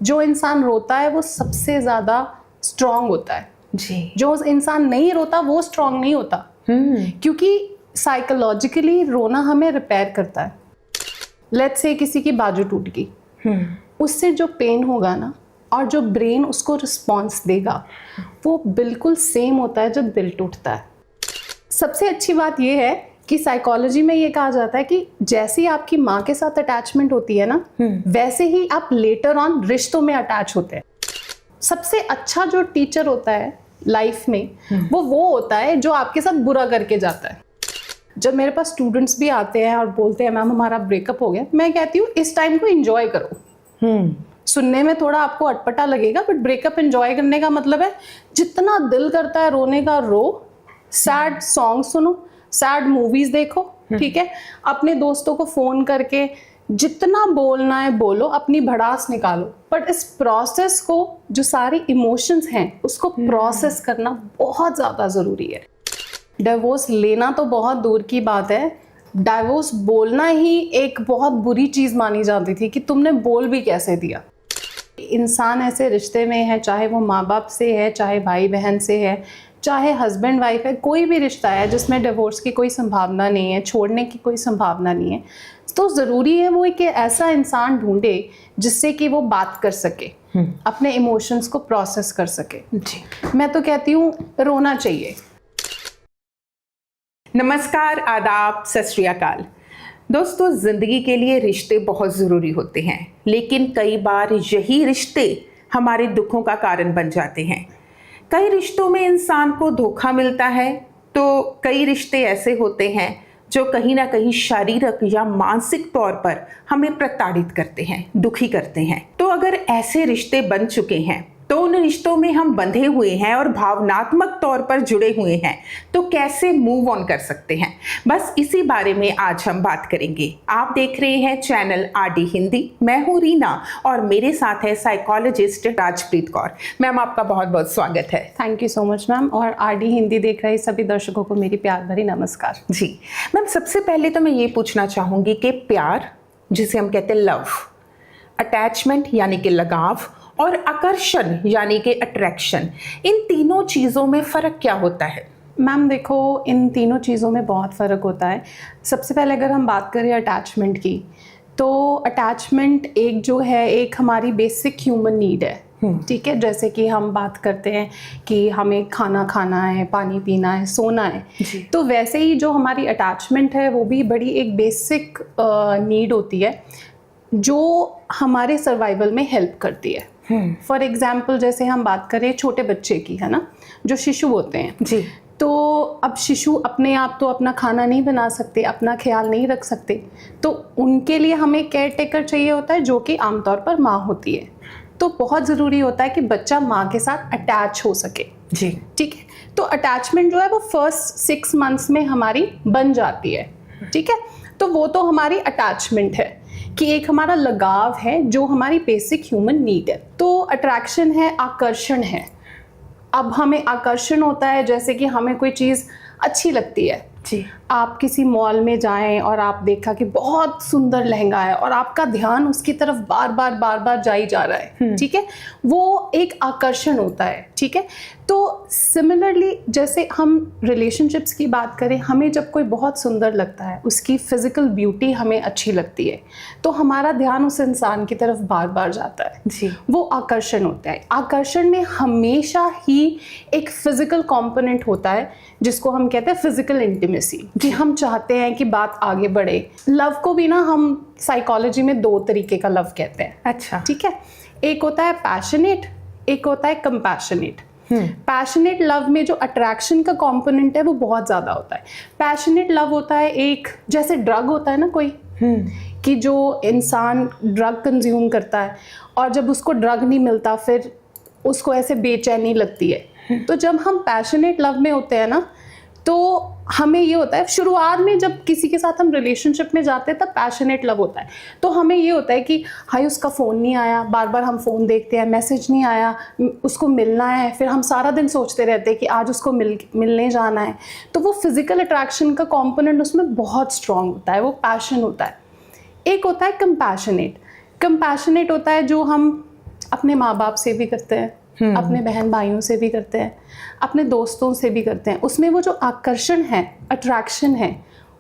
जो इंसान रोता है वो सबसे ज़्यादा स्ट्रांग होता है जी। जो इंसान नहीं रोता वो स्ट्रांग नहीं होता, क्योंकि साइकोलॉजिकली रोना हमें रिपेयर करता है। लेट्स से किसी की बाजू टूट गई, उससे जो पेन होगा ना और जो ब्रेन उसको रिस्पॉन्स देगा वो बिल्कुल सेम होता है जब दिल टूटता है। सबसे अच्छी बात ये है कि साइकोलॉजी में ये कहा जाता है कि जैसी आपकी माँ के साथ अटैचमेंट होती है ना, वैसे ही आप लेटर ऑन रिश्तों में अटैच होते हैं। सबसे अच्छा जो टीचर होता है लाइफ में वो होता है जो आपके साथ बुरा करके जाता है। जब मेरे पास स्टूडेंट्स भी आते हैं और बोलते हैं मैम हमारा ब्रेकअप हो गया, मैं कहती हूँ इस टाइम को एंजॉय करो। सुनने में थोड़ा आपको अटपटा लगेगा, बट ब्रेकअप एंजॉय करने का मतलब है जितना दिल करता है रोने का रो, सैड सॉन्ग सुनो, सैड मूवीज देखो, ठीक है, अपने दोस्तों को फोन करके जितना बोलना है बोलो, अपनी भड़ास निकालो, बट इस प्रोसेस को, जो सारी इमोशंस हैं उसको प्रोसेस करना बहुत ज़्यादा ज़रूरी है। डिवोर्स लेना तो बहुत दूर की बात है, डिवोर्स बोलना ही एक बहुत बुरी चीज़ मानी जाती थी कि तुमने बोल भी कैसे दिया। इंसान ऐसे रिश्ते में है, चाहे वो माँ बाप से है, चाहे भाई बहन से है, चाहे हस्बैंड वाइफ है, कोई भी रिश्ता है जिसमें डिवोर्स की कोई संभावना नहीं है, छोड़ने की कोई संभावना नहीं है, तो ज़रूरी है वो कि ऐसा इंसान ढूंढे जिससे कि वो बात कर सके, अपने इमोशंस को प्रोसेस कर सके। जी। मैं तो कहती हूँ रोना चाहिए। नमस्कार, आदाब, सत श्री अकाल। दोस्तों, जिंदगी के लिए रिश्ते बहुत ज़रूरी होते हैं, लेकिन कई बार यही रिश्ते हमारे दुखों का कारण बन जाते हैं। कई रिश्तों में इंसान को धोखा मिलता है, तो कई रिश्ते ऐसे होते हैं जो कहीं ना कहीं शारीरिक या मानसिक तौर पर हमें प्रताड़ित करते हैं, दुखी करते हैं। तो अगर ऐसे रिश्ते बन चुके हैं, तो उन रिश्तों में हम बंधे हुए हैं और भावनात्मक तौर पर जुड़े हुए हैं, तो कैसे मूव ऑन कर सकते हैं, बस इसी बारे में आज हम बात करेंगे। आप देख रहे हैं चैनल आरडी हिंदी। मैं हूँ रीना और मेरे साथ है साइकोलॉजिस्ट राजप्रीत कौर। मैम, आपका बहुत बहुत स्वागत है। Thank you so much ma'am, और आरडी हिंदी देख रहे सभी दर्शकों को मेरी प्यार भरी नमस्कार। जी मैम, सबसे पहले तो मैं ये पूछना चाहूँगी कि प्यार, जिसे हम कहते हैं लव, अटैचमेंट यानी कि लगाव, और आकर्षण यानी कि अट्रैक्शन, इन तीनों चीज़ों में फ़र्क क्या होता है? मैम देखो, इन तीनों चीज़ों में बहुत फ़र्क होता है। सबसे पहले अगर हम बात करें अटैचमेंट की, तो अटैचमेंट एक जो है एक हमारी बेसिक ह्यूमन नीड है, ठीक है। जैसे कि हम बात करते हैं कि हमें खाना खाना है, पानी पीना है, सोना है, तो वैसे ही जो हमारी अटैचमेंट है वो भी बड़ी एक बेसिक नीड होती है जो हमारे सर्वाइवल में हेल्प करती है। फॉर एग्जाम्पल, जैसे हम बात करें छोटे बच्चे की, है ना, जो शिशु होते हैं जी, तो अब शिशु अपने आप तो अपना खाना नहीं बना सकते, अपना ख्याल नहीं रख सकते, तो उनके लिए हमें केयर टेकर चाहिए होता है, जो कि आमतौर पर माँ होती है। तो बहुत ज़रूरी होता है कि बच्चा माँ के साथ अटैच हो सके। जी, ठीक है। तो अटैचमेंट जो है वो फर्स्ट 6 मंथ्स में हमारी बन जाती है, ठीक है। तो वो तो हमारी अटैचमेंट है कि एक हमारा लगाव है जो हमारी बेसिक ह्यूमन नीड है। तो अट्रैक्शन है, आकर्षण है। अब हमें आकर्षण होता है जैसे कि हमें कोई चीज़ अच्छी लगती है जी, आप किसी मॉल में जाएं और आप देखा कि बहुत सुंदर लहंगा है और आपका ध्यान उसकी तरफ बार बार जा ही जा रहा है, ठीक है, वो एक आकर्षण होता है, ठीक है। तो सिमिलरली जैसे हम रिलेशनशिप्स की बात करें, हमें जब कोई बहुत सुंदर लगता है, उसकी फिजिकल ब्यूटी हमें अच्छी लगती है, तो हमारा ध्यान उस इंसान की तरफ बार बार जाता है जी, वो आकर्षण होता है। आकर्षण में हमेशा ही एक फिजिकल कंपोनेंट होता है जिसको हम कहते हैं फिजिकल इंटीमेसी, कि हम चाहते हैं कि बात आगे बढ़े। लव को भी ना हम साइकोलॉजी में 2 तरीके का लव कहते हैं। अच्छा, ठीक है। एक होता है पैशनेट, एक होता है कंपैशनेट। पैशनेट लव में जो अट्रैक्शन का कंपोनेंट है वो बहुत ज़्यादा होता है। पैशनेट लव होता है एक, जैसे ड्रग होता है ना कोई, कि जो इंसान ड्रग कंज्यूम करता है और जब उसको ड्रग नहीं मिलता फिर उसको ऐसे बेचैनी लगती है। तो जब हम पैशनेट लव में होते हैं ना, तो हमें ये होता है, शुरुआत में जब किसी के साथ हम रिलेशनशिप में जाते हैं तब पैशनेट लव होता है, तो हमें ये होता है कि हाय उसका फ़ोन नहीं आया, बार बार हम फ़ोन देखते हैं, मैसेज नहीं आया, उसको मिलना है, फिर हम सारा दिन सोचते रहते हैं कि आज उसको मिलने जाना है। तो वो फिज़िकल अट्रैक्शन का कॉम्पोनेंट उसमें बहुत स्ट्रॉन्ग होता है, वो पैशन होता है। एक होता है कंपैशनेट। कंपैशनेट होता है जो हम अपने माँ बाप से भी करते हैं, अपने बहन भाइयों से भी करते हैं, अपने दोस्तों से भी करते हैं। उसमें वो जो आकर्षण है, अट्रैक्शन है,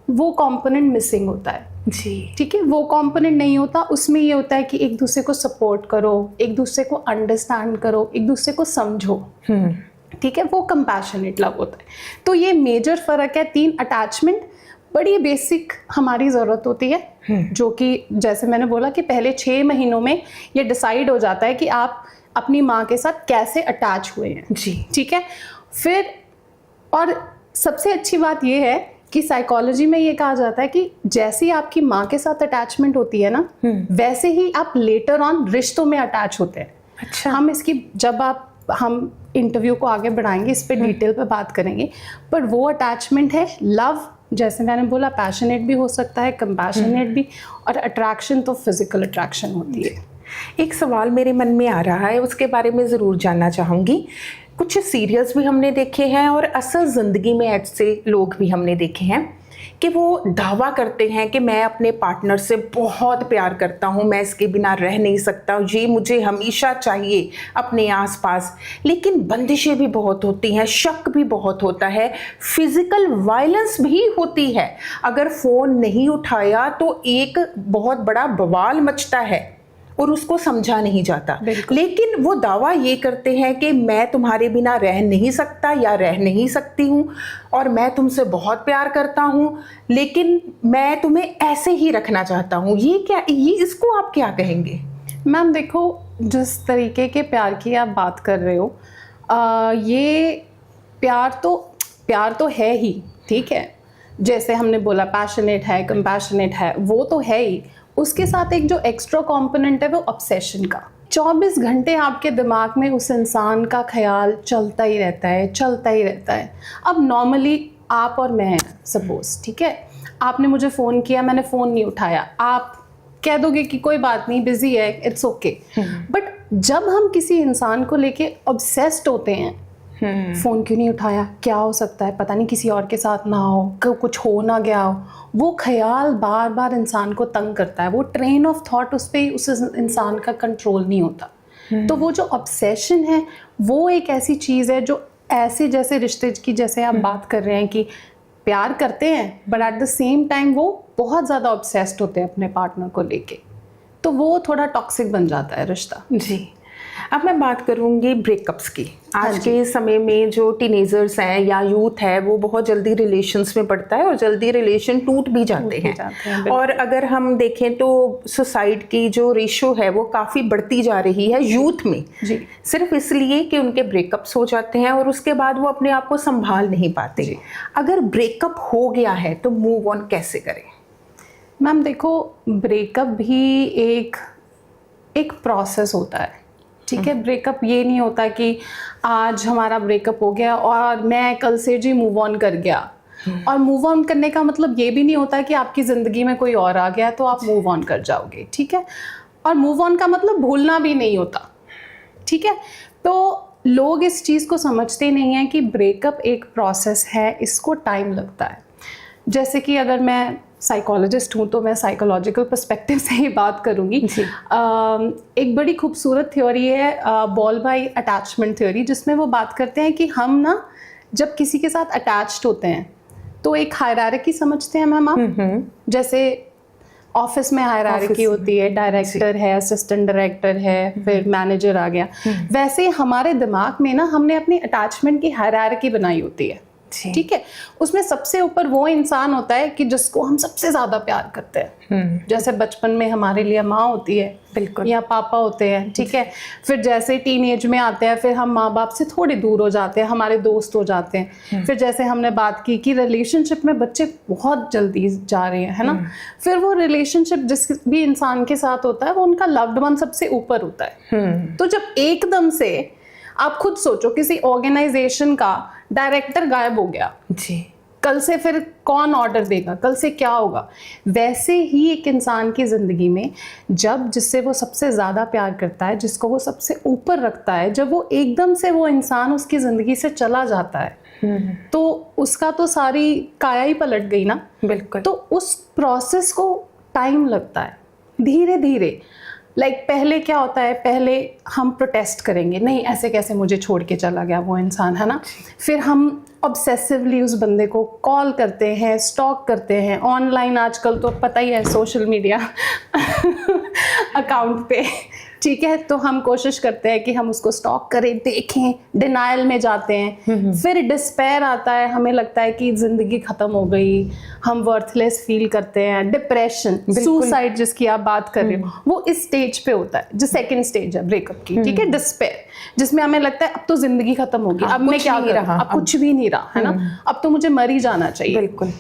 वो कंपोनेंट मिसिंग होता है जी। ठीक है, वो कंपोनेंट नहीं होता। उसमें ये होता है कि एक दूसरे को सपोर्ट करो, एक दूसरे को अंडरस्टैंड करो, एक दूसरे को समझो। ठीक है, वो कंपैशनेट लव होता है। तो ये मेजर फर्क है। 3 अटैचमेंट बड़ी बेसिक हमारी ज़रूरत होती है, जो कि जैसे मैंने बोला कि पहले 6 महीनों में ये डिसाइड हो जाता है कि आप अपनी माँ के साथ कैसे अटैच हुए हैं जी। ठीक है। फिर और सबसे अच्छी बात ये है कि साइकोलॉजी में ये कहा जाता है कि जैसी आपकी माँ के साथ अटैचमेंट होती है ना, वैसे ही आप लेटर ऑन रिश्तों में अटैच होते हैं। अच्छा। हम इसकी हम इंटरव्यू को आगे बढ़ाएंगे, इस पे डिटेल पे बात करेंगे, पर वो अटैचमेंट है लव, जैसे मैंने बोला पैशनेट भी हो सकता है, कंपैशनेट भी, और अट्रैक्शन तो फिजिकल अट्रैक्शन होती है। एक सवाल मेरे मन में आ रहा है, उसके बारे में ज़रूर जानना चाहूँगी। कुछ सीरियल्स भी हमने देखे हैं और असल ज़िंदगी में ऐसे लोग भी हमने देखे हैं कि वो दावा करते हैं कि मैं अपने पार्टनर से बहुत प्यार करता हूँ, मैं इसके बिना रह नहीं सकता, ये मुझे हमेशा चाहिए अपने आसपास। लेकिन बंदिशें भी बहुत होती हैं, शक भी बहुत होता है, फिजिकल वायलेंस भी होती है। अगर फ़ोन नहीं उठाया तो एक बहुत बड़ा बवाल मचता है और उसको समझा नहीं जाता। लेकिन वो दावा ये करते हैं कि मैं तुम्हारे बिना रह नहीं सकता या रह नहीं सकती हूँ और मैं तुमसे बहुत प्यार करता हूँ, लेकिन मैं तुम्हें ऐसे ही रखना चाहता हूँ। ये इसको आप क्या कहेंगे? मैम देखो, जिस तरीके के प्यार की आप बात कर रहे हो, ये प्यार तो है ही, ठीक है। जैसे हमने बोला पैशनेट है, कंपैशनेट है, वो तो है ही। उसके साथ एक जो एक्स्ट्रा कंपोनेंट है वो ऑब्सेशन का। 24 घंटे आपके दिमाग में उस इंसान का ख्याल चलता ही रहता है। अब नॉर्मली आप और मैं सपोज, ठीक है, आपने मुझे फ़ोन किया, मैंने फ़ोन नहीं उठाया, आप कह दोगे कि कोई बात नहीं, बिजी है, इट्स ओके। बट जब हम किसी इंसान को लेके ऑब्सेस्ड होते हैं, फ़ोन क्यों नहीं उठाया, क्या हो सकता है, पता नहीं किसी और के साथ ना हो, कुछ हो ना गया हो, वो ख्याल बार बार इंसान को तंग करता है। वो ट्रेन ऑफ थॉट उस इंसान का कंट्रोल नहीं होता। तो वो जो ऑब्सेशन है वो एक ऐसी चीज़ है जो ऐसे जैसे रिश्ते की जैसे आप बात कर रहे हैं कि प्यार करते हैं but at the same time वो बहुत ज़्यादा ऑब्सेस्ड होते हैं अपने पार्टनर को लेके, तो वो थोड़ा टॉक्सिक बन जाता है रिश्ता। जी। अब मैं बात करूंगी ब्रेकअप्स की। आज के समय में जो टीनेजर्स हैं या यूथ है वो बहुत जल्दी रिलेशंस में पड़ता है और जल्दी रिलेशन टूट भी जाते हैं। और अगर हम देखें तो सुसाइड की जो रेशो है वो काफ़ी बढ़ती जा रही है यूथ में, जी। सिर्फ इसलिए कि उनके ब्रेकअप्स हो जाते हैं और उसके बाद वो अपने आप को संभाल नहीं पाते। अगर ब्रेकअप हो गया है तो मूव ऑन कैसे करें? मैम देखो, ब्रेकअप भी एक प्रोसेस होता है, ठीक है। ब्रेकअप ये नहीं होता कि आज हमारा ब्रेकअप हो गया और मैं कल से जी मूव ऑन कर गया। और मूव ऑन करने का मतलब ये भी नहीं होता कि आपकी ज़िंदगी में कोई और आ गया तो आप मूव ऑन कर जाओगे, ठीक है। और मूव ऑन का मतलब भूलना भी नहीं होता, ठीक है। तो लोग इस चीज़ को समझते नहीं हैं कि ब्रेकअप एक प्रोसेस है, इसको टाइम लगता है। जैसे कि अगर मैं साइकोलॉजिस्ट हूँ तो मैं साइकोलॉजिकल पर्सपेक्टिव से ही बात करूँगी। एक बड़ी खूबसूरत थ्योरी है बॉल बाय अटैचमेंट थ्योरी, जिसमें वो बात करते हैं कि हम ना जब किसी के साथ अटैच्ड होते हैं तो एक हायरार्की समझते हैं मैम आप। जैसे ऑफिस में हायरार्की होती है, डायरेक्टर है, असिस्टेंट डायरेक्टर है, फिर मैनेजर आ गया। वैसे हमारे दिमाग में ना हमने अपनी अटैचमेंट की हायरार्की बनाई होती है, ठीक है। उसमें सबसे ऊपर वो इंसान होता है कि जिसको हम सबसे ज्यादा प्यार करते हैं। जैसे बचपन में हमारे लिए माँ होती है, बिल्कुल, या पापा होते हैं, ठीक है। फिर जैसे टीन एज में आते हैं फिर हम माँ बाप से थोड़े दूर हो जाते हैं, हमारे दोस्त हो जाते हैं। फिर जैसे हमने बात की कि रिलेशनशिप में बच्चे बहुत जल्दी जा रहे हैं, है ना। फिर वो रिलेशनशिप जिस भी इंसान के साथ होता है वो उनका लव्ड वन सबसे ऊपर होता है। तो जब एकदम से आप खुद सोचो किसी ऑर्गेनाइजेशन का डायरेक्टर गायब हो गया जी, कल से फिर कौन ऑर्डर देगा, कल से क्या होगा। वैसे ही एक इंसान की ज़िंदगी में जब जिससे वो सबसे ज़्यादा प्यार करता है, जिसको वो सबसे ऊपर रखता है, जब वो एकदम से वो इंसान उसकी ज़िंदगी से चला जाता है तो उसका तो सारी काया ही पलट गई ना। बिल्कुल। तो उस प्रोसेस को टाइम लगता है, धीरे धीरे लाइक पहले क्या होता है, पहले हम प्रोटेस्ट करेंगे, नहीं ऐसे कैसे मुझे छोड़ के चला गया वो इंसान, है ना। फिर हम ऑब्सेसिवली उस बंदे को कॉल करते हैं, स्टॉक करते हैं ऑनलाइन, आजकल तो पता ही है सोशल मीडिया अकाउंट पे, ठीक है। तो हम कोशिश करते हैं कि हम उसको स्टॉक करें, देखें, डिनायल में जाते हैं। फिर डिस्पेयर आता है, हमें लगता है कि ज़िंदगी ख़त्म हो गई, हम वर्थलेस फील करते हैं। डिप्रेशन, सुसाइड जिसकी आप बात कर रहे हो, वो इस स्टेज पे होता है जो सेकंड स्टेज है ब्रेकअप की, ठीक है। डिस्पेयर, जिसमें हमें लगता है अब तो ज़िंदगी ख़त्म होगी, अब मैं क्या करूं, अब कुछ भी नहीं रहा, है ना, अब तो मुझे मर ही जाना चाहिए। बिल्कुल।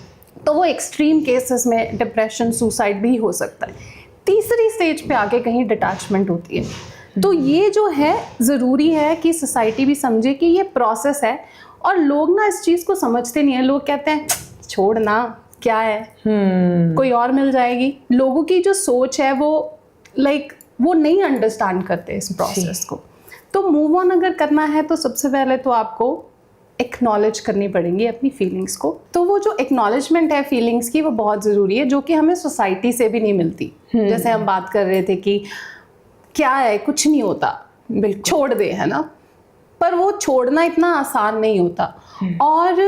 तो वो एक्सट्रीम केसेस में डिप्रेशन, सुसाइड भी हो सकता है। तीसरी स्टेज पे आके कहीं डिटैचमेंट होती है। तो ये जो है ज़रूरी है कि सोसाइटी भी समझे कि ये प्रोसेस है, और लोग ना इस चीज़ को समझते नहीं है। लोग कहते हैं छोड़ ना, क्या है, कोई और मिल जाएगी। लोगों की जो सोच है वो वो नहीं अंडरस्टैंड करते इस प्रोसेस को। तो मूव ऑन अगर करना है तो सबसे पहले तो आपको एक्नॉलेज करनी पड़ेंगी अपनी फीलिंग्स को। तो वो जो एक्नॉलेजमेंट है फीलिंग्स की, वो बहुत ज़रूरी है, जो कि हमें सोसाइटी से भी नहीं मिलती। जैसे हम बात कर रहे थे कि क्या है, कुछ नहीं होता, बिल्कुल छोड़ दे, है ना। पर वो छोड़ना इतना आसान नहीं होता, और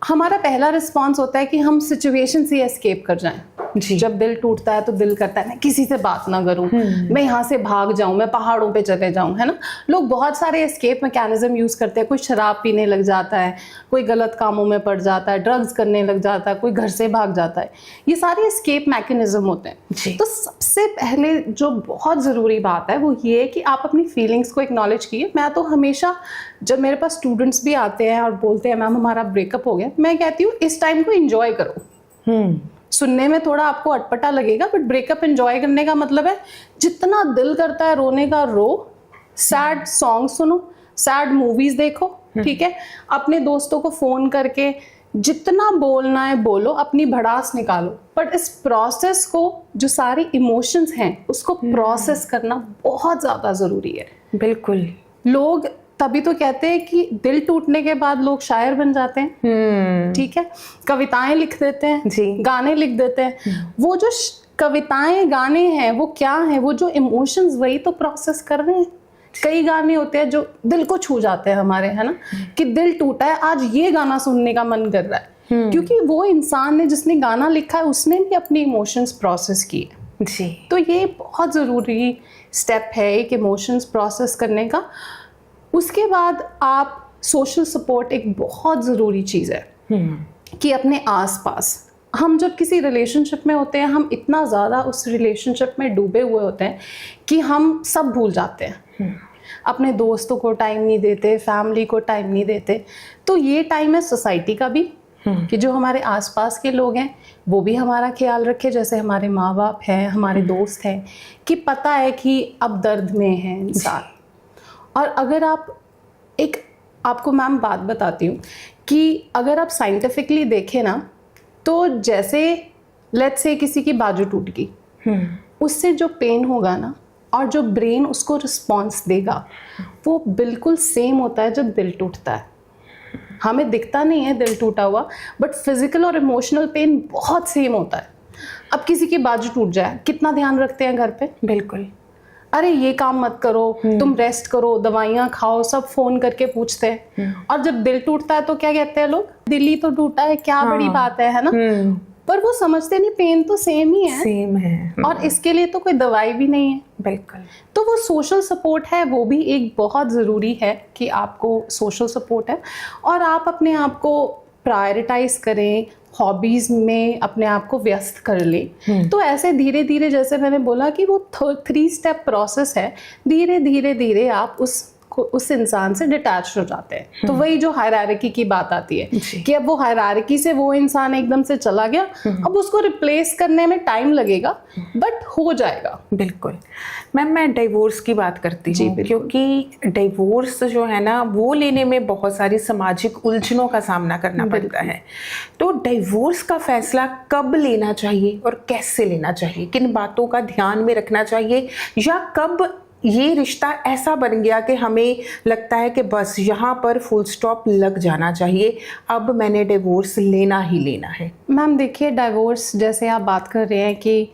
हमारा पहला रिस्पॉन्स होता है कि हम सिचुएशन से एस्केप कर जाएं। जब दिल टूटता है तो दिल करता है मैं किसी से बात ना करूं, मैं यहाँ से भाग जाऊं, मैं पहाड़ों पे चले जाऊं, है ना। लोग बहुत सारे एस्केप मैकेनिज्म यूज करते हैं। कोई शराब पीने लग जाता है, कोई गलत कामों में पड़ जाता है, ड्रग्स करने लग जाता है, कोई घर से भाग जाता है। ये सारे एस्केप मैकेनिज्म होते हैं। तो सबसे पहले जो बहुत ज़रूरी बात है वो ये है कि आप अपनी फीलिंग्स को एक्नॉलेज कीजिए। मैं तो हमेशा, जब मेरे पास स्टूडेंट्स भी आते हैं और बोलते हैं मैम हमारा ब्रेकअप हो गया, मैं कहती हूँ इस टाइम को एंजॉय करो। सुनने में थोड़ा आपको अटपटा लगेगा, बट ब्रेकअप एंजॉय करने का मतलब है जितना दिल करता है रोने का रो, सैड सॉन्ग सुनो, सैड मूवीज देखो, ठीक है। अपने दोस्तों को फोन करके जितना बोलना है बोलो, अपनी भड़ास निकालो, बट इस प्रोसेस को, जो सारी इमोशंस हैं उसको प्रोसेस करना बहुत ज्यादा जरूरी है। बिल्कुल। लोग तभी तो कहते हैं कि दिल टूटने के बाद लोग शायर बन जाते हैं, ठीक है, कविताएं लिख देते हैं जी, गाने लिख देते हैं। वो जो कविताएं गाने हैं वो क्या है, वो जो इमोशंस वही तो प्रोसेस कर रहे हैं। कई गाने होते हैं जो दिल को छू जाते हैं हमारे, है ना, कि दिल टूटा है, आज ये गाना सुनने का मन कर रहा है, क्योंकि वो इंसान ने जिसने गाना लिखा है उसने भी अपने इमोशंस प्रोसेस किए जी। तो ये बहुत ज़रूरी स्टेप है एक इमोशंस प्रोसेस करने का। उसके बाद आप सोशल सपोर्ट एक बहुत ज़रूरी चीज़ है कि अपने आसपास, हम जब किसी रिलेशनशिप में होते हैं हम इतना ज़्यादा उस रिलेशनशिप में डूबे हुए होते हैं कि हम सब भूल जाते हैं। अपने दोस्तों को टाइम नहीं देते, फैमिली को टाइम नहीं देते। तो ये टाइम है सोसाइटी का भी, कि जो हमारे आसपास के लोग हैं वो भी हमारा ख्याल रखे, जैसे हमारे माँ बाप हैं, हमारे दोस्त हैं, कि पता है कि अब दर्द में है इंसान। और अगर आप आपको मैम बात बताती हूँ कि अगर आप साइंटिफिकली देखें ना, तो जैसे लेट्स से किसी की बाजू टूट गई, उससे जो पेन होगा ना और जो ब्रेन उसको रिस्पॉन्स देगा वो बिल्कुल सेम होता है जब दिल टूटता है। हमें दिखता नहीं है दिल टूटा हुआ, बट फिजिकल और इमोशनल पेन बहुत सेम होता है। अब किसी की बाजू टूट जाए, कितना ध्यान रखते हैं घर पे, बिल्कुल, अरे ये काम मत करो, तुम रेस्ट करो, दवाइयाँ खाओ, सब फोन करके पूछते हैं। और जब दिल टूटता है तो क्या कहते हैं लोग, दिल ही तो टूटा है, क्या बड़ी बात है ना। पर वो समझते नहीं पेन तो सेम ही है, सेम है, और इसके लिए तो कोई दवाई भी नहीं है। बिल्कुल। तो वो सोशल सपोर्ट है, वो भी एक बहुत ज़रूरी है कि आपको सोशल सपोर्ट है, और आप अपने आप को प्रायोरिटाइज करें, हॉबीज़ में अपने आप को व्यस्त कर लें। तो ऐसे धीरे धीरे, जैसे मैंने बोला कि वो 3 स्टेप प्रोसेस है, धीरे धीरे धीरे आप उस इंसान से डिटैच हो जाते हैं। तो वही जो हायरार्की की बात आती है कि अब वो हायरार्की से वो इंसान एकदम से चला गया, अब उसको रिप्लेस करने में टाइम लगेगा, बट हो जाएगा। बिल्कुल मैम, मैं डिवोर्स की बात करती हूँ, क्योंकि डिवोर्स जो है ना वो लेने में बहुत सारी सामाजिक उलझनों का सामना करना पड़ता है। तो डिवोर्स का फैसला कब लेना चाहिए और कैसे लेना चाहिए, किन बातों का ध्यान में रखना चाहिए, या कब ये रिश्ता ऐसा बन गया कि हमें लगता है कि बस यहाँ पर फुल स्टॉप लग जाना चाहिए, अब मैंने डिवोर्स लेना ही लेना है। मैम देखिए, डिवोर्स जैसे आप बात कर रहे हैं कि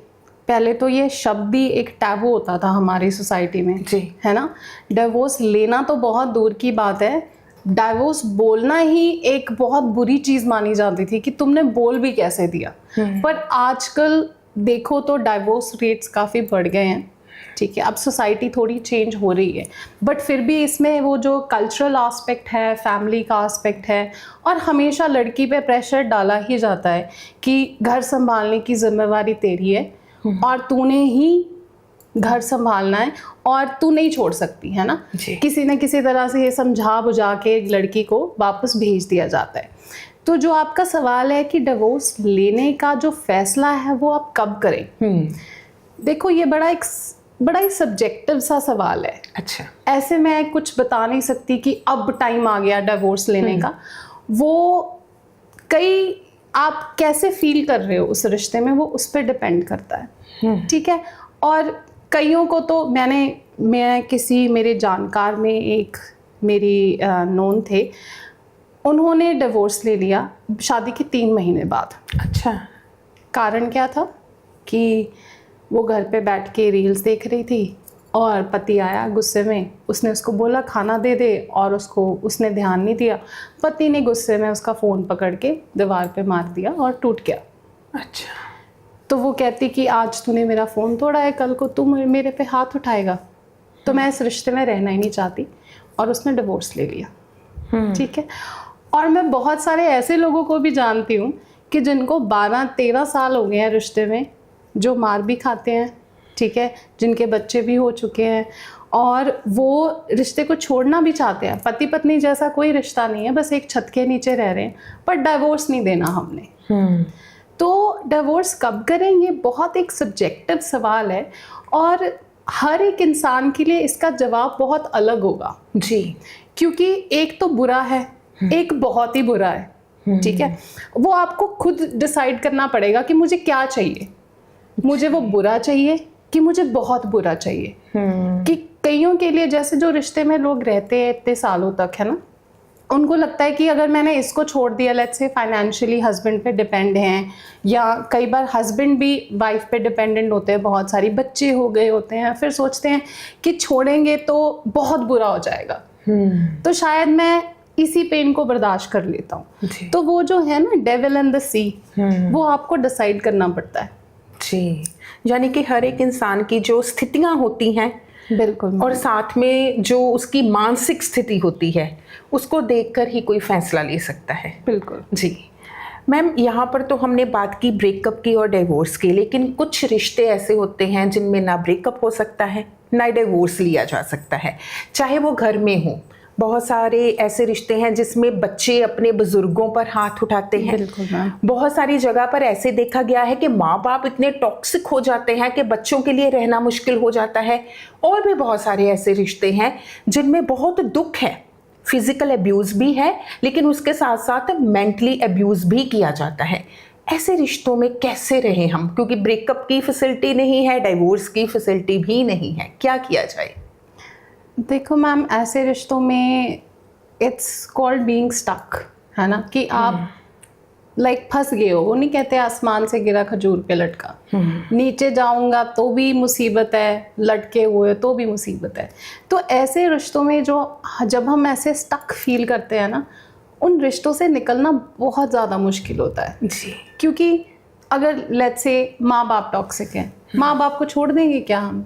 पहले तो ये शब्द ही एक टैबू होता था हमारी सोसाइटी में जी। है ना। डिवोर्स लेना तो बहुत दूर की बात है, डिवोर्स बोलना ही एक बहुत बुरी चीज मानी जाती थी कि तुमने बोल भी कैसे दिया। पर आजकल देखो तो डिवोर्स रेट्स काफी बढ़ गए हैं, ठीक है। अब सोसाइटी थोड़ी चेंज हो रही है, बट फिर भी इसमें वो जो कल्चरल एस्पेक्ट है, फैमिली का एस्पेक्ट है, और हमेशा लड़की पे प्रेशर डाला ही जाता है कि घर संभालने की जिम्मेवारी तेरी है और तूने ही घर संभालना है और तू नहीं छोड़ सकती, है ना। किसी न किसी तरह से ये समझा बुझा के एक लड़की को वापस भेज दिया जाता है। तो जो आपका सवाल है कि डिवोर्स लेने का जो फैसला है वो आप कब करें, देखो ये बड़ा ही सब्जेक्टिव सा सवाल है। अच्छा, ऐसे मैं कुछ बता नहीं सकती कि अब टाइम आ गया डिवोर्स लेने का। वो कई आप कैसे फील कर रहे हो उस रिश्ते में, वो उस पर डिपेंड करता है, ठीक है। और कईयों को तो मैं किसी मेरे जानकार में एक मेरी नोन थे, उन्होंने डिवोर्स ले लिया शादी के 3 महीने बाद। अच्छा, कारण क्या था कि वो घर पे बैठ के रील्स देख रही थी और पति आया गुस्से में, उसने उसको बोला खाना दे दे और उसने ध्यान नहीं दिया। पति ने गुस्से में उसका फ़ोन पकड़ के दीवार पे मार दिया और टूट गया। अच्छा, तो वो कहती कि आज तूने मेरा फ़ोन तोड़ा है, कल को तू मेरे पे हाथ उठाएगा, तो मैं इस रिश्ते में रहना ही नहीं चाहती, और उसने डिवोर्स ले लिया, ठीक है। और मैं बहुत सारे ऐसे लोगों को भी जानती हूँ कि जिनको 12-13 साल हो गए हैं रिश्ते में, जो मार भी खाते हैं, ठीक है, जिनके बच्चे भी हो चुके हैं और वो रिश्ते को छोड़ना भी चाहते हैं। पति पत्नी जैसा कोई रिश्ता नहीं है, बस एक छत के नीचे रह रहे हैं, पर डिवोर्स नहीं देना हमने। तो डिवोर्स कब करें, ये बहुत एक सब्जेक्टिव सवाल है और हर एक इंसान के लिए इसका जवाब बहुत अलग होगा जी, क्योंकि एक तो बुरा है, एक बहुत ही बुरा है, ठीक है। वो आपको खुद डिसाइड करना पड़ेगा कि मुझे क्या चाहिए, मुझे वो बुरा चाहिए कि मुझे बहुत बुरा चाहिए। कि कईयों के लिए, जैसे जो रिश्ते में लोग रहते हैं इतने सालों तक, है ना, उनको लगता है कि अगर मैंने इसको छोड़ दिया, लेट्स से फाइनेंशियली हस्बैंड पे डिपेंड हैं, या कई बार हस्बैंड भी वाइफ पे डिपेंडेंट होते हैं, बहुत सारी बच्चे हो गए होते हैं, फिर सोचते हैं कि छोड़ेंगे तो बहुत बुरा हो जाएगा, तो शायद मैं इसी पेन को बर्दाश्त कर लेता हूँ। तो वो जो है ना डेविल एंड द सी, वो आपको डिसाइड करना पड़ता है जी। यानी कि हर एक इंसान की जो स्थितियां होती हैं, बिल्कुल, और साथ में जो उसकी मानसिक स्थिति होती है, उसको देखकर ही कोई फैसला ले सकता है। बिल्कुल जी मैम, यहाँ पर तो हमने बात की ब्रेकअप की और डिवोर्स की, लेकिन कुछ रिश्ते ऐसे होते हैं जिनमें ना ब्रेकअप हो सकता है ना डिवोर्स लिया जा सकता है, चाहे वो घर में हो। बहुत सारे ऐसे रिश्ते हैं जिसमें बच्चे अपने बुजुर्गों पर हाथ उठाते हैं। बिल्कुल मैम। बहुत सारी जगह पर ऐसे देखा गया है कि माँ बाप इतने टॉक्सिक हो जाते हैं कि बच्चों के लिए रहना मुश्किल हो जाता है। और भी बहुत सारे ऐसे रिश्ते हैं जिनमें बहुत दुख है, फिजिकल अब्यूज भी है, लेकिन उसके साथ साथ मेंटली अब्यूज भी किया जाता है। ऐसे रिश्तों में कैसे रहें हम, क्योंकि ब्रेकअप की फैसिलिटी नहीं है, डिवोर्स की फैसिलिटी भी नहीं है, क्या किया जाए? देखो मैम, ऐसे रिश्तों में इट्स कॉल्ड बीइंग स्टक, है ना, कि आप लाइक फंस गए हो। वो नहीं कहते आसमान से गिरा खजूर पे लटका, नीचे जाऊंगा तो भी मुसीबत है, लटके हुए तो भी मुसीबत है। तो ऐसे रिश्तों में जब हम ऐसे स्टक फील करते हैं ना, उन रिश्तों से निकलना बहुत ज़्यादा मुश्किल होता है जी। क्योंकि अगर लेट्स से माँ बाप टॉक्सिक हैं, माँ बाप को छोड़ देंगे क्या हम?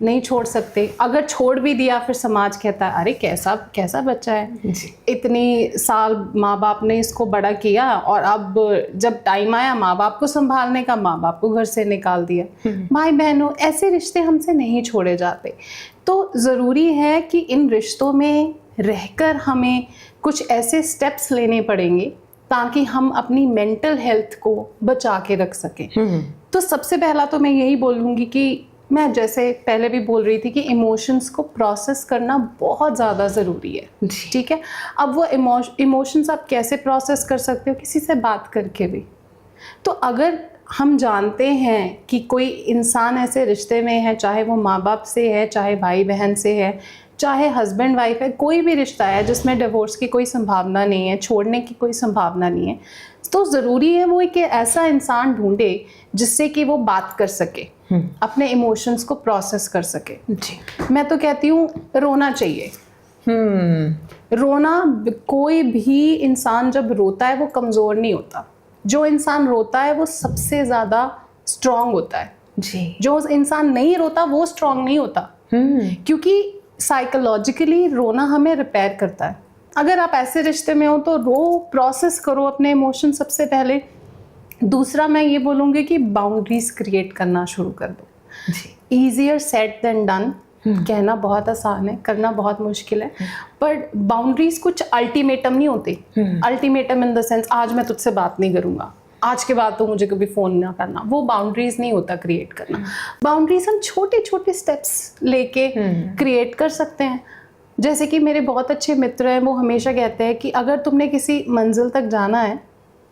नहीं छोड़ सकते। अगर छोड़ भी दिया, फिर समाज कहता है अरे कैसा बच्चा है, इतनी साल माँ बाप ने इसको बड़ा किया और अब जब टाइम आया माँ बाप को संभालने का, माँ बाप को घर से निकाल दिया। भाई बहनों, ऐसे रिश्ते हमसे नहीं छोड़े जाते। तो ज़रूरी है कि इन रिश्तों में रहकर हमें कुछ ऐसे स्टेप्स लेने पड़ेंगे ताकि हम अपनी मेंटल हेल्थ को बचा के रख सकें। तो सबसे पहला तो मैं यही बोलूँगी कि मैं जैसे पहले भी बोल रही थी कि इमोशंस को प्रोसेस करना बहुत ज़्यादा ज़रूरी है, ठीक है। अब वो इमोशंस आप कैसे प्रोसेस कर सकते हो? किसी से बात करके भी। तो अगर हम जानते हैं कि कोई इंसान ऐसे रिश्ते में है, चाहे वो माँ बाप से है, चाहे भाई बहन से है, चाहे हस्बैंड वाइफ है, कोई भी रिश्ता है जिसमें डिवोर्स की कोई संभावना नहीं है, छोड़ने की कोई संभावना नहीं है, तो ज़रूरी है वो एक ऐसा इंसान ढूंढे जिससे कि वो बात कर सके, अपने इमोशंस को प्रोसेस कर सके। जी। मैं तो कहती हूँ रोना चाहिए। रोना, कोई भी इंसान जब रोता है वो कमज़ोर नहीं होता। जो इंसान रोता है वो सबसे ज़्यादा स्ट्रांग होता है। जी। जो इंसान नहीं रोता वो स्ट्रांग नहीं होता, क्योंकि साइकोलॉजिकली रोना हमें रिपेयर करता है। अगर आप ऐसे रिश्ते में हो तो रो, प्रोसेस करो अपने इमोशन सबसे पहले। दूसरा मैं ये बोलूँगी कि बाउंड्रीज क्रिएट करना शुरू कर दो। Easier said than done. कहना बहुत आसान है, करना बहुत मुश्किल है। पर बाउंड्रीज कुछ अल्टीमेटम नहीं होते। अल्टीमेटम इन द सेंस आज मैं तुझसे बात नहीं करूँगा, आज के बाद तो मुझे कभी फ़ोन ना करना, वो बाउंड्रीज नहीं होता क्रिएट करना। बाउंड्रीज हम छोटे छोटे स्टेप्स लेके क्रिएट कर सकते हैं। जैसे कि मेरे बहुत अच्छे मित्र हैं, वो हमेशा कहते हैं कि अगर तुमने किसी मंजिल तक जाना है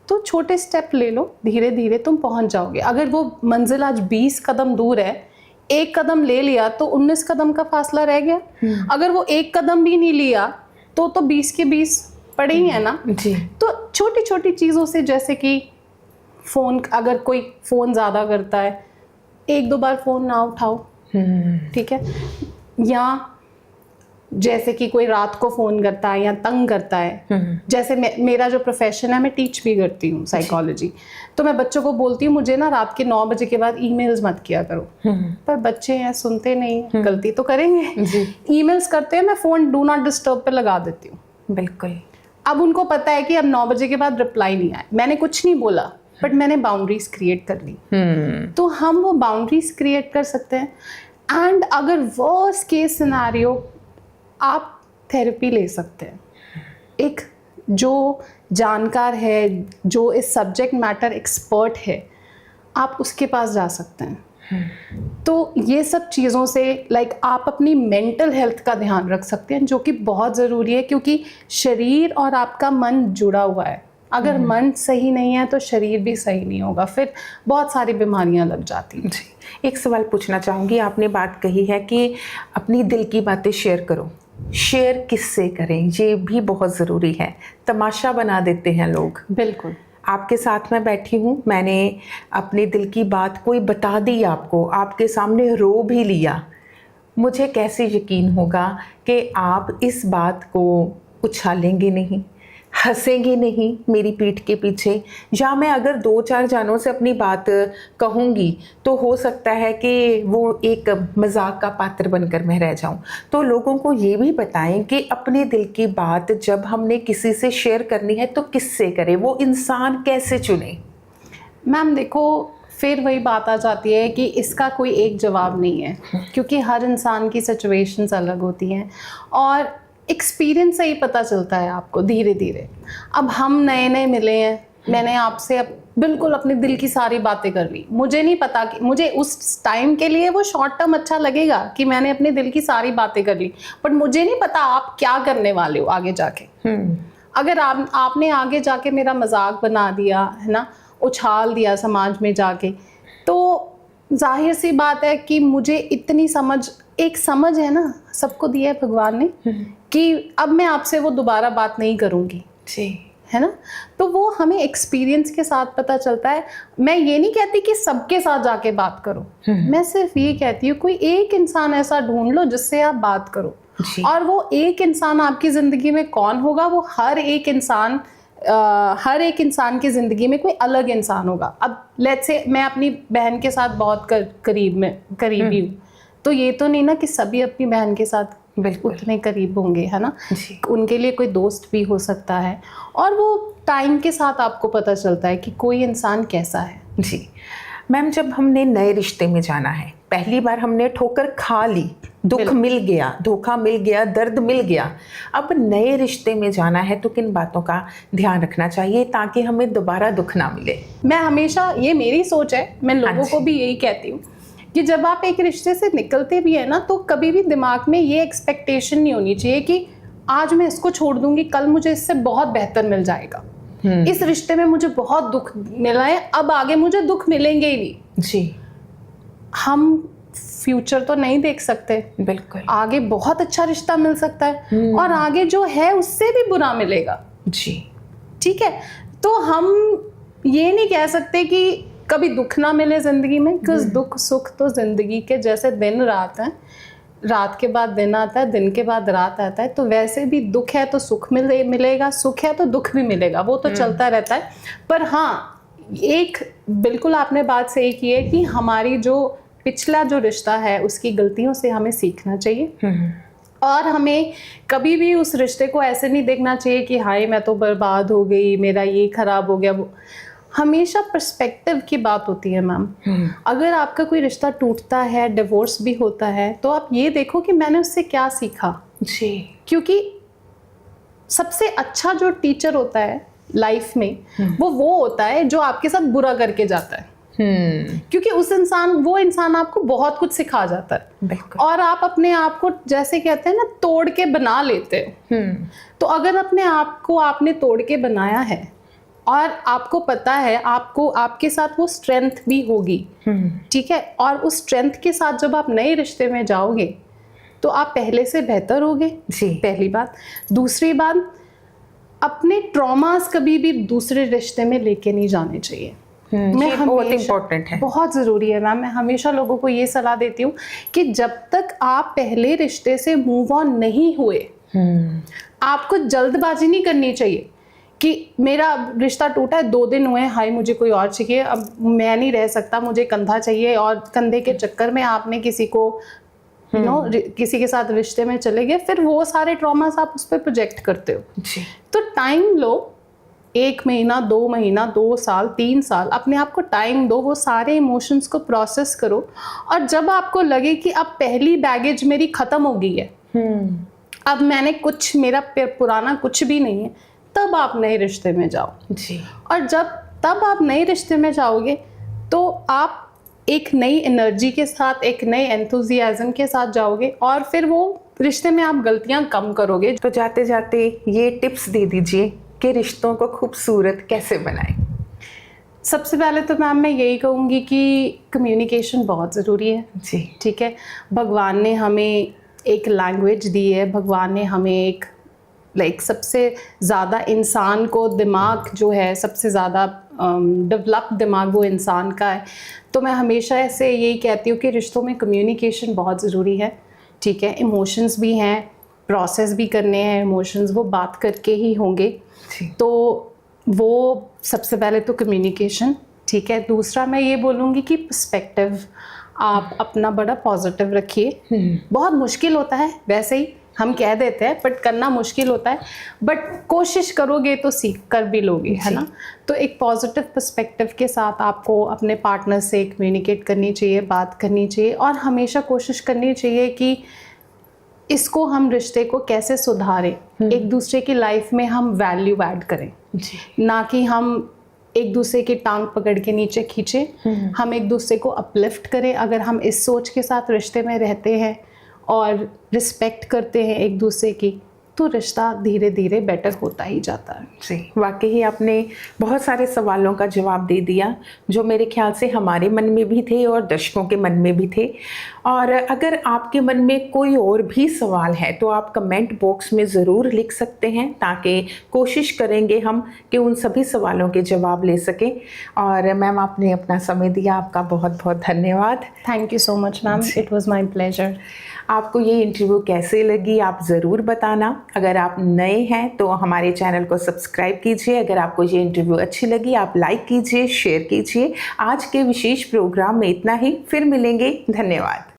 तो छोटे स्टेप ले लो, धीरे धीरे तुम पहुंच जाओगे। अगर वो मंजिल आज 20 कदम दूर है, एक कदम ले लिया तो 19 कदम का फासला रह गया। अगर वो एक कदम भी नहीं लिया तो 20 के 20 पड़े ही है ना। जी। तो छोटी छोटी चीज़ों से, जैसे कि फ़ोन, अगर कोई फ़ोन ज़्यादा करता है, 1-2 बार फ़ोन ना उठाओ, ठीक है। या जैसे कि कोई रात को फ़ोन करता है या तंग करता है, जैसे मेरा जो प्रोफेशन है, मैं टीच भी करती हूँ साइकोलॉजी, तो मैं बच्चों को बोलती हूँ मुझे ना रात के 9 बजे के बाद ईमेल्स मत किया करो। पर बच्चे हैं, सुनते नहीं, गलती तो करेंगे। ईमेल्स करते हैं, मैं फ़ोन डू नॉट डिस्टर्ब पे लगा देती हूँ। बिल्कुल। अब उनको पता है कि अब 9 बजे के बाद रिप्लाई नहीं आए, मैंने कुछ नहीं बोला, बट मैंने बाउंड्रीज क्रिएट कर ली। तो हम वो बाउंड्रीज क्रिएट कर सकते हैं। एंड अगर वर्स्ट केस सिनेरियो, आप थेरेपी ले सकते हैं। एक जो जानकार है, जो इस सब्जेक्ट मैटर एक्सपर्ट है, आप उसके पास जा सकते हैं। तो ये सब चीज़ों से आप अपनी मेंटल हेल्थ का ध्यान रख सकते हैं, जो कि बहुत ज़रूरी है, क्योंकि शरीर और आपका मन जुड़ा हुआ है। अगर मन सही नहीं है तो शरीर भी सही नहीं होगा, फिर बहुत सारी बीमारियां लग जाती हैं। जी। एक सवाल पूछना चाहूँगी, आपने बात कही है कि अपनी दिल की बातें शेयर करो। शेयर किससे करें, ये भी बहुत ज़रूरी है। तमाशा बना देते हैं लोग। बिल्कुल। आपके साथ में बैठी हूँ, मैंने अपने दिल की बात कोई बता दी आपको, आपके सामने रो भी लिया, मुझे कैसे यकीन होगा कि आप इस बात को उछालेंगे नहीं, हंसेंगे नहीं मेरी पीठ के पीछे। या मैं अगर 2-4 जानों से अपनी बात कहूँगी तो हो सकता है कि वो एक मजाक का पात्र बनकर मैं रह जाऊँ। तो लोगों को ये भी बताएं कि अपने दिल की बात जब हमने किसी से शेयर करनी है तो किससे करें, वो इंसान कैसे चुने। मैम देखो, फिर वही बात आ जाती है कि इसका कोई एक जवाब नहीं है, क्योंकि हर इंसान की सिचुएशंस अलग होती हैं और एक्सपीरियंस से ही पता चलता है आपको धीरे धीरे। अब हम नए नए मिले हैं, मैंने आपसे अब बिल्कुल अपने दिल की सारी बातें कर ली। मुझे नहीं पता कि मुझे उस टाइम के लिए वो शॉर्ट टर्म अच्छा लगेगा कि मैंने अपने दिल की सारी बातें कर ली, बट मुझे नहीं पता आप क्या करने वाले हो आगे जाके। अगर आपने आगे जाके मेरा मजाक बना दिया है ना, उछाल दिया समाज में जाके, तो जाहिर सी बात है कि मुझे इतनी समझ है ना, सबको दिया है भगवान ने, कि अब मैं आपसे वो दोबारा बात नहीं करूँगी। जी। है ना। तो वो हमें एक्सपीरियंस के साथ पता चलता है। मैं ये नहीं कहती कि सबके साथ जाके बात करो, मैं सिर्फ ये कहती हूँ कोई एक इंसान ऐसा ढूंढ लो जिससे आप बात करो। और वो एक इंसान आपकी ज़िंदगी में कौन होगा, वो हर एक इंसान की ज़िंदगी में कोई अलग इंसान होगा। अब लेट्स से मैं अपनी बहन के साथ बहुत करीबी हूँ, तो ये तो नहीं ना कि सभी अपनी बहन के साथ उतने करीब होंगे, है ना। उनके लिए कोई दोस्त भी हो सकता है, और वो टाइम के साथ आपको पता चलता है कि कोई इंसान कैसा है। जी मैम, जब हमने नए रिश्ते में जाना है, पहली बार हमने ठोकर खा ली, दुख मिल गया, धोखा मिल गया, दर्द मिल गया, अब नए रिश्ते में जाना है तो किन बातों का ध्यान रखना चाहिए ताकि हमें दोबारा दुख ना मिले। मैं हमेशा, ये मेरी सोच है, मैं लोगों को भी यही कहती हूँ कि जब आप एक रिश्ते से निकलते भी है ना, तो कभी भी दिमाग में ये एक्सपेक्टेशन नहीं होनी चाहिए कि आज मैं इसको छोड़ दूंगी, कल मुझे इससे बहुत बेहतर मिल जाएगा। इस रिश्ते में मुझे बहुत दुख मिला है, अब आगे मुझे दुख मिलेंगे ही नहीं। जी। हम फ्यूचर तो नहीं देख सकते, बिल्कुल। आगे बहुत अच्छा रिश्ता मिल सकता है और आगे जो है उससे भी बुरा मिलेगा। जी। ठीक है। तो हम ये नहीं कह सकते कि कभी दुख ना मिले ज़िंदगी में, बिकॉज दुख सुख तो ज़िंदगी के जैसे दिन रात हैं, रात के बाद दिन आता है, दिन के बाद रात आता है, तो वैसे भी दुख है तो सुख मिलेगा, सुख है तो दुख भी मिलेगा, वो तो चलता रहता है। पर हाँ, एक बिल्कुल आपने बात सही की है कि हमारी जो पिछला जो रिश्ता है उसकी गलतियों से हमें सीखना चाहिए, और हमें कभी भी उस रिश्ते को ऐसे नहीं देखना चाहिए कि हाय मैं तो बर्बाद हो गई, मेरा ये खराब हो गया। वो हमेशा पर्सपेक्टिव की बात होती है मैम। अगर आपका कोई रिश्ता टूटता है, डिवोर्स भी होता है, तो आप ये देखो कि मैंने उससे क्या सीखा जी। क्योंकि सबसे अच्छा जो टीचर होता है लाइफ में वो होता है जो आपके साथ बुरा करके जाता है। क्योंकि वो इंसान आपको बहुत कुछ सिखा जाता है, और आप अपने आप को जैसे कहते हैं ना तोड़ के बना लेते हो। तो अगर अपने आप को आपने तोड़ के बनाया है और आपको पता है आपको आपके साथ वो स्ट्रेंथ भी होगी, ठीक है, और उस स्ट्रेंथ के साथ जब आप नए रिश्ते में जाओगे तो आप पहले से बेहतर होगे जी, पहली बात। दूसरी बात, अपने ट्रॉमास कभी भी दूसरे रिश्ते में लेके नहीं जाने चाहिए। बहुत इम्पोर्टेंट है, बहुत ज़रूरी है मैम। मैं हमेशा लोगों को ये सलाह देती हूँ कि जब तक आप पहले रिश्ते से मूव ऑन नहीं हुए, आपको जल्दबाजी नहीं करनी चाहिए कि मेरा रिश्ता टूटा है, 2 दिन हुए, हाय मुझे कोई और चाहिए, अब मैं नहीं रह सकता, मुझे कंधा चाहिए, और कंधे के चक्कर में आपने किसी को किसी के साथ रिश्ते में चले गए, फिर वो सारे ट्रॉमास आप उस पर प्रोजेक्ट करते हो जी। तो टाइम लो, 1 महीना, 2 महीना, 2 साल, 3 साल, अपने आप को टाइम दो, वो सारे इमोशंस को प्रोसेस करो, और जब आपको लगे कि अब पहली बैगेज मेरी खत्म हो गई है, अब मैंने कुछ, मेरा पुराना कुछ भी नहीं है, तब आप नए रिश्ते में जाओ जी। और तब आप नए रिश्ते में जाओगे तो आप एक नई एनर्जी के साथ, एक नए एंथुजियाज्म के साथ जाओगे, और फिर वो रिश्ते में आप गलतियां कम करोगे। तो जाते जाते ये टिप्स दे दीजिए कि रिश्तों को खूबसूरत कैसे बनाएं। सबसे पहले तो मैम मैं यही कहूँगी कि कम्युनिकेशन बहुत ज़रूरी है जी, ठीक है। भगवान ने हमें एक लैंग्वेज दी है, भगवान ने हमें एक सबसे ज़्यादा इंसान को दिमाग जो है, सबसे ज़्यादा डेवलप दिमाग वो इंसान का है। तो मैं हमेशा ऐसे यही कहती हूँ कि रिश्तों में कम्युनिकेशन बहुत ज़रूरी है, ठीक है। इमोशंस भी हैं, प्रोसेस भी करने हैं, इमोशंस वो बात करके ही होंगे, तो वो सबसे पहले तो कम्युनिकेशन, ठीक है। दूसरा मैं ये बोलूँगी कि पर्सपेक्टिव आप अपना बड़ा पॉजिटिव रखिए। बहुत मुश्किल होता है, वैसे ही हम कह देते हैं, बट करना मुश्किल होता है, बट कोशिश करोगे तो सीख कर भी लोगे, है ना। तो एक पॉजिटिव पर्सपेक्टिव के साथ आपको अपने पार्टनर से कम्युनिकेट करनी चाहिए, बात करनी चाहिए, और हमेशा कोशिश करनी चाहिए कि इसको हम रिश्ते को कैसे सुधारें, एक दूसरे की लाइफ में हम वैल्यू ऐड करें, ना कि हम एक दूसरे की टांग पकड़ के नीचे खींचे। हम एक दूसरे को अपलिफ्ट करें। अगर हम इस सोच के साथ रिश्ते में रहते हैं और रिस्पेक्ट करते हैं एक दूसरे की, तो रिश्ता धीरे धीरे बेटर होता ही जाता है जी। वाकई आपने बहुत सारे सवालों का जवाब दे दिया जो मेरे ख्याल से हमारे मन में भी थे और दर्शकों के मन में भी थे। और अगर आपके मन में कोई और भी सवाल है तो आप कमेंट बॉक्स में ज़रूर लिख सकते हैं, ताकि कोशिश करेंगे हम कि उन सभी सवालों के जवाब ले सकें। और मैम आपने अपना समय दिया, आपका बहुत बहुत धन्यवाद। Thank you so much ma'am, it was my pleasure. आपको ये इंटरव्यू कैसे लगी आप ज़रूर बताना। अगर आप नए हैं तो हमारे चैनल को सब्सक्राइब कीजिए। अगर आपको ये इंटरव्यू अच्छी लगी आप लाइक कीजिए, शेयर कीजिए। आज के विशेष प्रोग्राम में इतना ही, फिर मिलेंगे। धन्यवाद।